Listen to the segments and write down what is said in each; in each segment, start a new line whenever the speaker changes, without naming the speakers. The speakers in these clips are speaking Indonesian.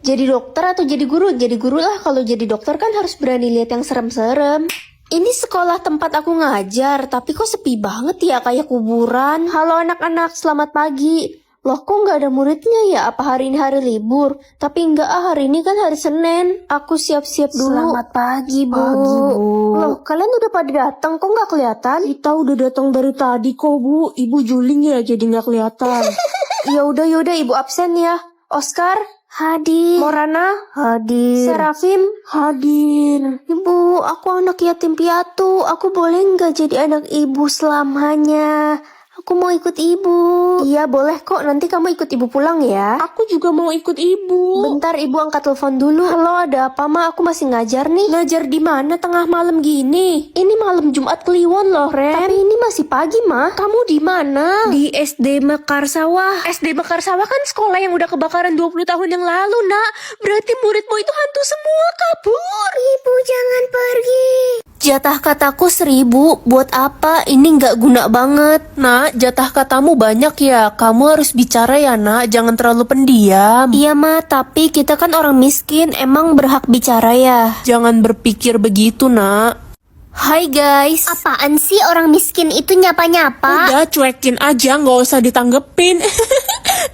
Jadi dokter atau jadi guru? Jadi guru lah, kalau jadi dokter kan harus berani lihat yang serem-serem. Ini sekolah tempat aku ngajar, tapi kok sepi banget ya, kayak kuburan. Halo anak-anak, selamat pagi. Loh, kok nggak ada muridnya ya? Apa hari ini hari libur? Tapi nggak, hari ini kan hari Senin. Aku siap-siap dulu. Selamat pagi, Bu.
Pagi, Bu.
Loh, kalian udah pada datang, kok nggak kelihatan?
Kita udah datang dari tadi kok, Bu. Ibu juling ya, jadi nggak kelihatan.
Yaudah, Ibu absen ya. Oscar? Hadir. Morana?
Hadir.
Serafim?
Hadir.
Ibu, aku anak yatim piatu. Aku boleh nggak jadi anak ibu selamanya? Aku mau ikut ibu. Iya, boleh kok. Nanti kamu ikut ibu pulang ya.
Aku juga mau ikut ibu.
Bentar, ibu angkat telepon dulu. Halo, ada apa, Ma? Aku masih ngajar nih. Ngajar di mana tengah malam gini? Ini malam Jumat Kliwon loh, Ren. Tapi ini masih pagi, Ma. Kamu di mana? Di SD Mekarsawah. SD Mekarsawah kan sekolah yang udah kebakaran 20 tahun yang lalu, Nak. Berarti muridmu itu hantu semua, kabur. Ibu jangan pergi. Jatah kataku 1000, buat apa? Ini nggak guna banget.
Nak, jatah katamu banyak ya. Kamu harus bicara ya, Nak. Jangan terlalu pendiam.
Iya, Ma, tapi kita kan orang miskin, emang berhak bicara ya?
Jangan berpikir begitu, Nak.
Hai guys.
Apaan sih orang miskin itu nyapa-nyapa?
Udah, cuekin aja, nggak usah ditanggepin.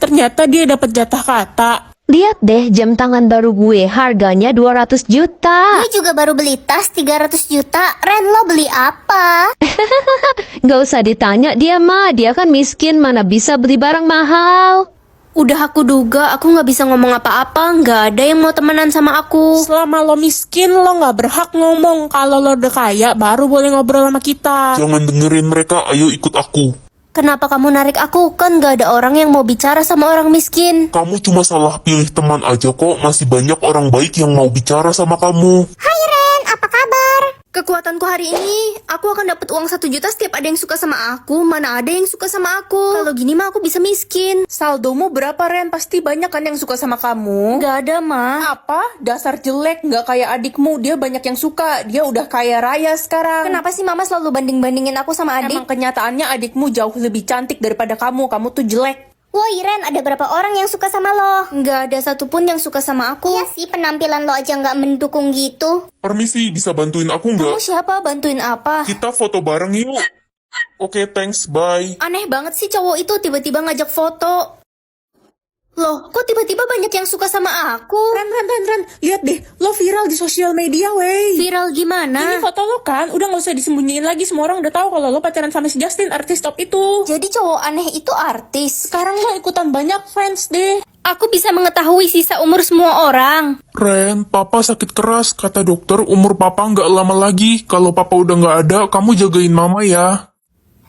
Ternyata dia dapat jatah kata.
Lihat deh jam tangan baru gue, harganya 200 juta.
Gue juga baru beli tas 300 juta. Ren, lo beli apa?
Gak usah ditanya dia mah, dia kan miskin, mana bisa beli barang mahal.
Udah aku duga, aku nggak bisa ngomong apa-apa, nggak ada yang mau temenan sama aku.
Selama lo miskin, lo nggak berhak ngomong. Kalau lo udah kaya, baru boleh ngobrol sama kita.
Jangan dengerin mereka, ayo ikut aku.
Kenapa kamu narik aku? Kan nggak ada orang yang mau bicara sama orang miskin.
Kamu cuma salah pilih teman aja kok, masih banyak orang baik yang mau bicara sama kamu.
Hai Ren, apa kabar?
Kekuatanku hari ini, aku akan dapat uang 1 juta setiap ada yang suka sama aku. Mana ada yang suka sama aku? Kalau gini mah aku bisa miskin.
Saldomu berapa, Ren? Pasti banyak kan yang suka sama kamu.
Nggak ada, Ma.
Apa? Dasar jelek, nggak kayak adikmu. Dia banyak yang suka. Dia udah kaya raya sekarang.
Kenapa sih Mama selalu banding-bandingin aku sama adik?
Emang kenyataannya adikmu jauh lebih cantik daripada kamu. Kamu tuh jelek.
Woi Ren, ada berapa orang yang suka sama lo?
Nggak ada satupun yang suka sama aku.
Iya sih, penampilan lo aja nggak mendukung gitu.
Permisi, bisa bantuin aku
Kamu
nggak?
siapa? Bantuin apa?
Kita foto bareng yuk. Oke, thanks, bye.
Aneh banget sih cowok itu tiba-tiba ngajak foto. Loh, kok tiba-tiba banyak yang suka sama aku?
Ren. Lihat deh, lo viral di sosial media, wey.
Viral gimana?
Ini foto lo kan, udah nggak usah disembunyiin lagi. Semua orang udah tahu kalau lo pacaran sama si Justin, artis top itu.
Jadi cowok aneh itu artis.
Sekarang lo ikutan banyak fans deh.
Aku bisa mengetahui sisa umur semua orang.
Ren, papa sakit keras. Kata dokter, umur papa nggak lama lagi. Kalau papa udah nggak ada, kamu jagain mama ya.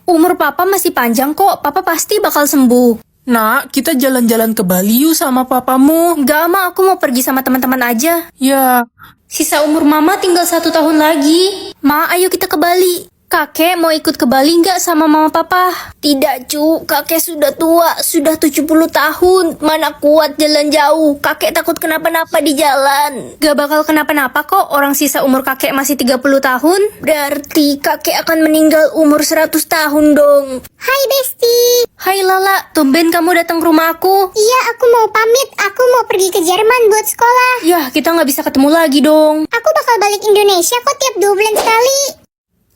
Umur papa masih panjang kok, papa pasti bakal sembuh.
Nak, kita jalan-jalan ke Bali yuk sama papamu.
Enggak, Ma, aku mau pergi sama teman-teman aja.
Ya,
Sisa umur Mama tinggal 1 tahun lagi. Ma, ayo kita ke Bali. Kakek mau ikut ke Bali nggak sama mama papa? Tidak, Cu. Kakek sudah tua, sudah 70 tahun. Mana kuat jalan jauh. Kakek takut kenapa-napa di jalan. Gak bakal kenapa-napa kok. Orang sisa umur kakek masih 30 tahun. Berarti kakek akan meninggal umur 100 tahun dong.
Hai Besti.
Hai Lala, tumben kamu datang ke rumah aku.
Iya, aku mau pamit. Aku mau pergi ke Jerman buat sekolah.
Yah, kita nggak bisa ketemu lagi dong.
Aku bakal balik Indonesia kok tiap 2 bulan sekali.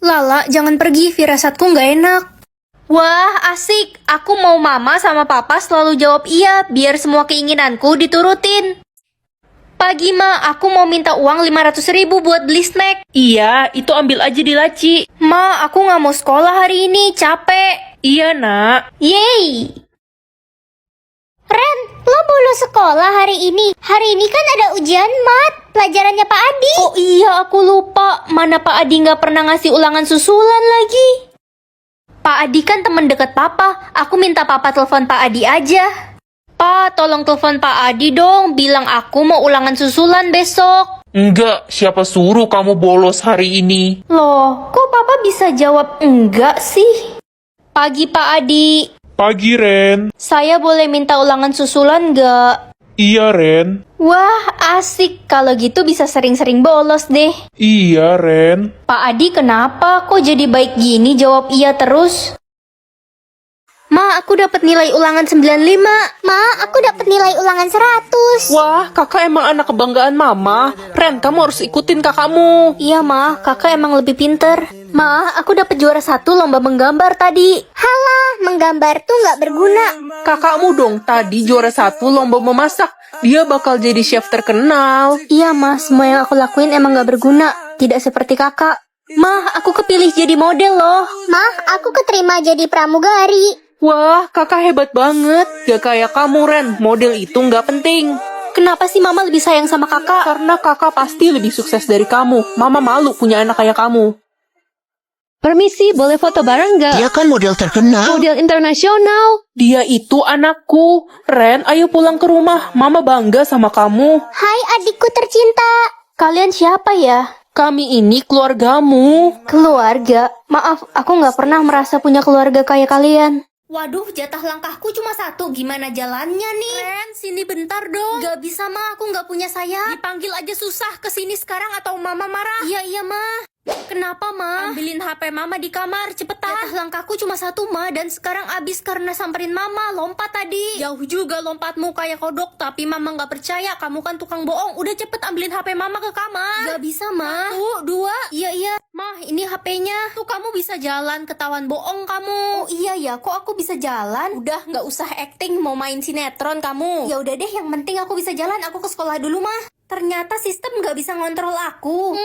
Lala, jangan pergi, firasatku nggak enak. Wah, asik. Aku mau mama sama papa selalu jawab iya, biar semua keinginanku diturutin. Pagi, Ma, aku mau minta uang 500.000 buat beli snack.
iya, itu ambil aja di laci.
Ma, aku nggak mau sekolah hari ini, capek.
Iya, Nak.
Yeay.
Ren, lo bolos sekolah hari ini. Hari ini kan ada ujian mat, pelajarannya Pak Adi.
Oh iya, aku lupa. Mana Pak Adi nggak pernah ngasih ulangan susulan lagi. Pak Adi kan teman dekat Papa. Aku minta Papa telepon Pak Adi aja. Pa, tolong telepon Pak Adi dong. Bilang aku mau ulangan susulan besok.
Enggak, siapa suruh kamu bolos hari ini?
Loh, kok Papa bisa jawab enggak sih? Pagi Pak Adi.
Pagi, Ren.
Saya boleh minta ulangan susulan nggak?
Iya, Ren.
Wah, asik. Kalau gitu bisa sering-sering bolos deh.
Iya, Ren.
Pak Adi kenapa? Kok jadi baik gini jawab iya terus? Ma, aku dapat nilai ulangan 95.
Ma, aku dapat nilai ulangan 100.
Wah, kakak emang anak kebanggaan mama. Ren, kamu harus ikutin kakakmu.
Iya, Ma, kakak emang lebih pinter. Ma, aku dapat juara 1 lomba menggambar tadi.
Halah, menggambar tuh nggak berguna.
Kakakmu dong, tadi juara 1 lomba memasak. Dia bakal jadi chef terkenal.
Iya, Ma, semua yang aku lakuin emang gak berguna. Tidak seperti kakak. Ma, aku kepilih jadi model loh.
Ma, aku keterima jadi pramugari.
Wah, kakak hebat banget. Gak kayak kamu, Ren. Model itu nggak penting.
Kenapa sih Mama lebih sayang sama kakak?
Karena kakak pasti lebih sukses dari kamu. Mama malu punya anak kayak kamu.
Permisi, boleh foto bareng nggak?
Dia kan model terkenal.
Model internasional.
Dia itu anakku. Ren, ayo pulang ke rumah. Mama bangga sama kamu.
Hai adikku tercinta.
Kalian siapa ya?
Kami ini keluargamu.
Keluarga? Maaf, aku gak pernah merasa punya keluarga kayak kalian. Waduh, jatah langkahku cuma 1. Gimana jalannya nih? Ren, sini bentar dong. Gak bisa, Ma. Aku gak punya sayap. Dipanggil aja susah. Kesini sekarang atau Mama marah. Iya, Ma. Kenapa, Ma? Ambilin HP Mama di kamar, cepetan. Jatah langkahku cuma 1, Ma. Dan sekarang abis karena samperin Mama. Lompat tadi. Jauh juga lompatmu kayak kodok. Tapi Mama gak percaya. Kamu kan tukang bohong. Udah cepet ambilin HP Mama ke kamar. Gak bisa, Ma. 1, 2. Iya. Ma, ini HP-nya. Tuh kamu bisa jalan. Ketahuan bohong kamu. Oh iya ya, kok aku bisa jalan? Udah, gak usah acting. Mau main sinetron kamu. Ya udah deh, yang penting aku bisa jalan. Aku ke sekolah dulu, Ma. Ternyata sistem gak bisa ngontrol aku.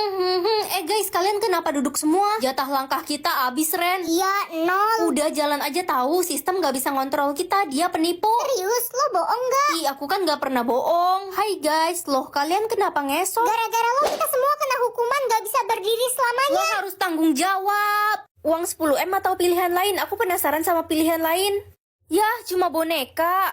Guys, kalian kenapa duduk semua? Jatah langkah kita abis, Ren.
Iya, 0.
Udah jalan aja tahu, sistem gak bisa ngontrol kita. Dia penipu.
Serius, lo bohong gak?
Ih, aku kan gak pernah bohong. Hai guys, loh kalian kenapa ngesot?
Gara-gara lo kita semua kena hukuman gak bisa berdiri selamanya.
Lo harus tanggung jawab. Uang 10M atau pilihan lain? Aku penasaran sama pilihan lain. Ya, cuma boneka.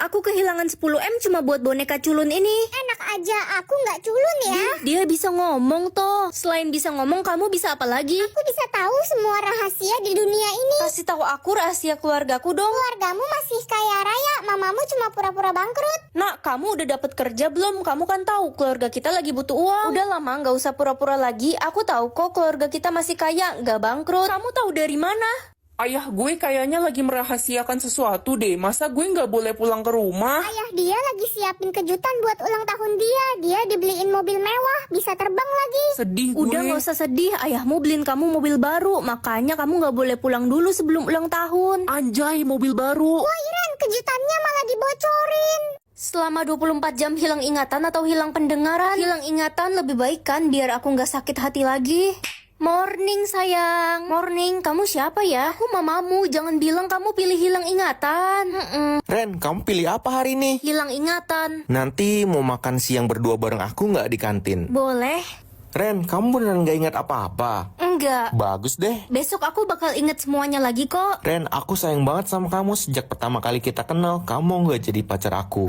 Aku kehilangan 10M cuma buat boneka culun ini.
Enak aja, aku nggak culun ya.
Dia bisa ngomong toh. Selain bisa ngomong, kamu bisa apa lagi?
Aku bisa tahu semua rahasia di dunia ini.
Kasih tahu aku rahasia keluargaku dong.
Keluargamu masih kaya raya, mamamu cuma pura-pura bangkrut.
Nak, kamu udah dapet kerja belum? Kamu kan tahu keluarga kita lagi butuh uang. Udah lama, nggak usah pura-pura lagi. Aku tahu kok keluarga kita masih kaya, nggak bangkrut. Kamu tahu dari mana?
Ayah gue kayaknya lagi merahasiakan sesuatu deh. Masa gue nggak boleh pulang ke rumah?
Ayah dia lagi siapin kejutan buat ulang tahun dia. Dia dibeliin mobil mewah, bisa terbang lagi.
Sedih gue.
Udah nggak usah sedih, ayahmu beliin kamu mobil baru. Makanya kamu nggak boleh pulang dulu sebelum ulang tahun.
Anjay, mobil baru.
Wah Iren, kejutannya malah dibocorin.
Selama 24 jam hilang ingatan atau hilang pendengaran? Hilang ingatan lebih baik kan, biar aku nggak sakit hati lagi. Morning sayang. Morning, kamu siapa ya? Aku mamamu, jangan bilang kamu pilih hilang ingatan.
Ren, kamu pilih apa hari ini?
Hilang ingatan.
Nanti mau makan siang berdua bareng aku nggak di kantin?
Boleh?
Ren, kamu beneran nggak ingat apa-apa?
Enggak.
Bagus deh.
Besok aku bakal inget semuanya lagi kok.
Ren, aku sayang banget sama kamu sejak pertama kali kita kenal. Kamu nggak jadi pacar aku.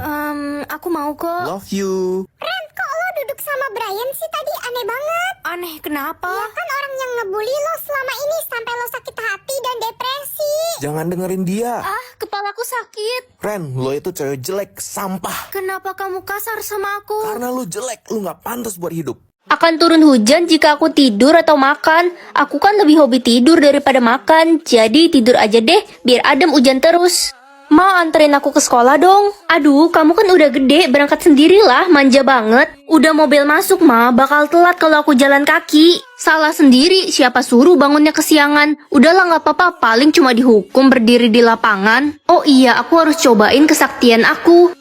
Aku mau kok.
Love you.
Ren, kok lo duduk sama Brian sih tadi? Aneh banget.
Aneh kenapa?
Ya kan orang yang ngebully lo selama ini sampai lo sakit hati dan depresi.
Jangan dengerin dia.
Ah, kepalaku sakit.
Ren, lo itu cewek jelek, sampah.
Kenapa kamu kasar sama aku?
Karena lo jelek, lo nggak pantas buat hidup.
Akan turun hujan jika aku tidur atau makan. Aku kan lebih hobi tidur daripada makan. Jadi tidur aja deh, biar adem hujan terus. Ma, anterin aku ke sekolah dong. Aduh, kamu kan udah gede, berangkat sendirilah, manja banget. Udah mobil masuk, Ma, bakal telat kalau aku jalan kaki. Salah sendiri, siapa suruh bangunnya kesiangan. Udahlah gak apa-apa, paling cuma dihukum berdiri di lapangan. Oh iya, aku harus cobain kesaktian aku.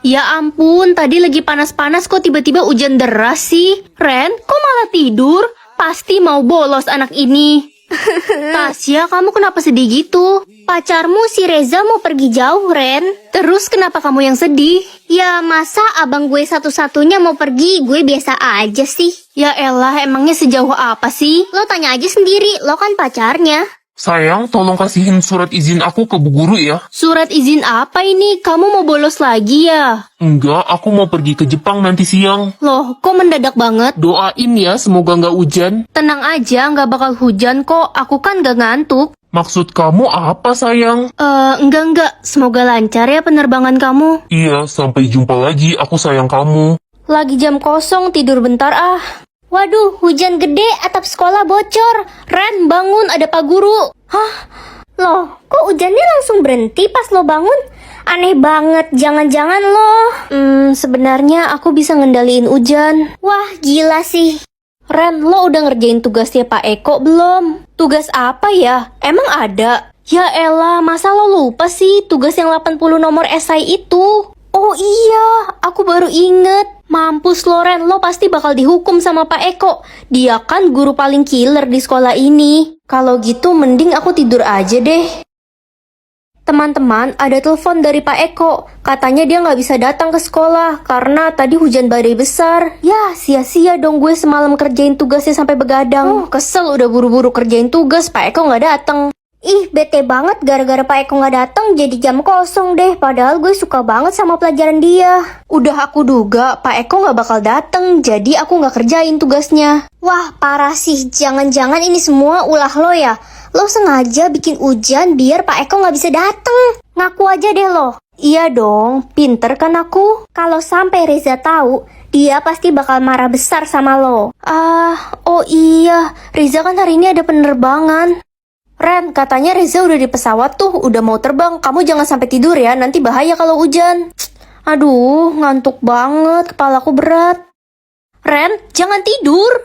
Ya ampun, tadi lagi panas-panas kok tiba-tiba hujan deras sih. Ren, kok malah tidur? Pasti mau bolos anak ini. Tasya, kamu kenapa sedih gitu? Pacarmu si Reza mau pergi jauh, Ren. Terus kenapa kamu yang sedih?
Ya masa abang gue satu-satunya mau pergi, gue biasa aja sih.
Ya elah, emangnya sejauh apa sih?
Lo tanya aja sendiri, lo kan pacarnya.
Sayang, tolong kasihin surat izin aku ke Bu Guru ya.
Surat izin apa ini? Kamu mau bolos lagi ya?
Enggak, aku mau pergi ke Jepang nanti siang.
Loh, kok mendadak banget?
Doain ya, semoga nggak hujan.
Tenang aja, nggak bakal hujan kok. Aku kan nggak ngantuk.
Maksud kamu apa, sayang?
Enggak. Semoga lancar ya penerbangan kamu.
Iya, sampai jumpa lagi, aku sayang kamu.
Lagi jam kosong, tidur bentar ah.
Waduh, hujan gede, atap sekolah bocor.
Ren, bangun, ada Pak Guru. Hah?
Loh, kok hujannya langsung berhenti pas lo bangun? Aneh banget, jangan-jangan lo...
Sebenarnya aku bisa ngendaliin hujan.
Wah, gila sih.
Ren, lo udah ngerjain tugasnya Pak Eko belum? Tugas apa ya? Emang ada? Ya elah, masa lo lupa sih tugas yang 80 nomor esai itu? Oh iya, aku baru inget. Mampus lo Ren, lo pasti bakal dihukum sama Pak Eko. Dia kan guru paling killer di sekolah ini. Kalau gitu mending aku tidur aja deh. Teman-teman, ada telepon dari Pak Eko. Katanya dia nggak bisa datang ke sekolah karena tadi hujan badai besar. Ya, sia-sia dong gue semalam kerjain tugasnya sampai begadang. Kesel udah buru-buru kerjain tugas, Pak Eko nggak datang.
Ih, bete banget gara-gara Pak Eko nggak datang jadi jam kosong deh. Padahal gue suka banget sama pelajaran dia.
Udah aku duga Pak Eko nggak bakal datang, jadi aku nggak kerjain tugasnya.
Wah, parah sih. Jangan-jangan ini semua ulah lo ya. Lo sengaja bikin hujan biar Pak Eko nggak bisa datang. Ngaku aja deh lo.
Iya dong, pinter kan aku?
Kalau sampai Reza tahu, dia pasti bakal marah besar sama lo.
Oh iya, Riza kan hari ini ada penerbangan. Ren, katanya Reza udah di pesawat tuh, udah mau terbang. Kamu jangan sampai tidur ya, nanti bahaya kalau hujan. Aduh, ngantuk banget, kepalaku berat. Ren, jangan tidur.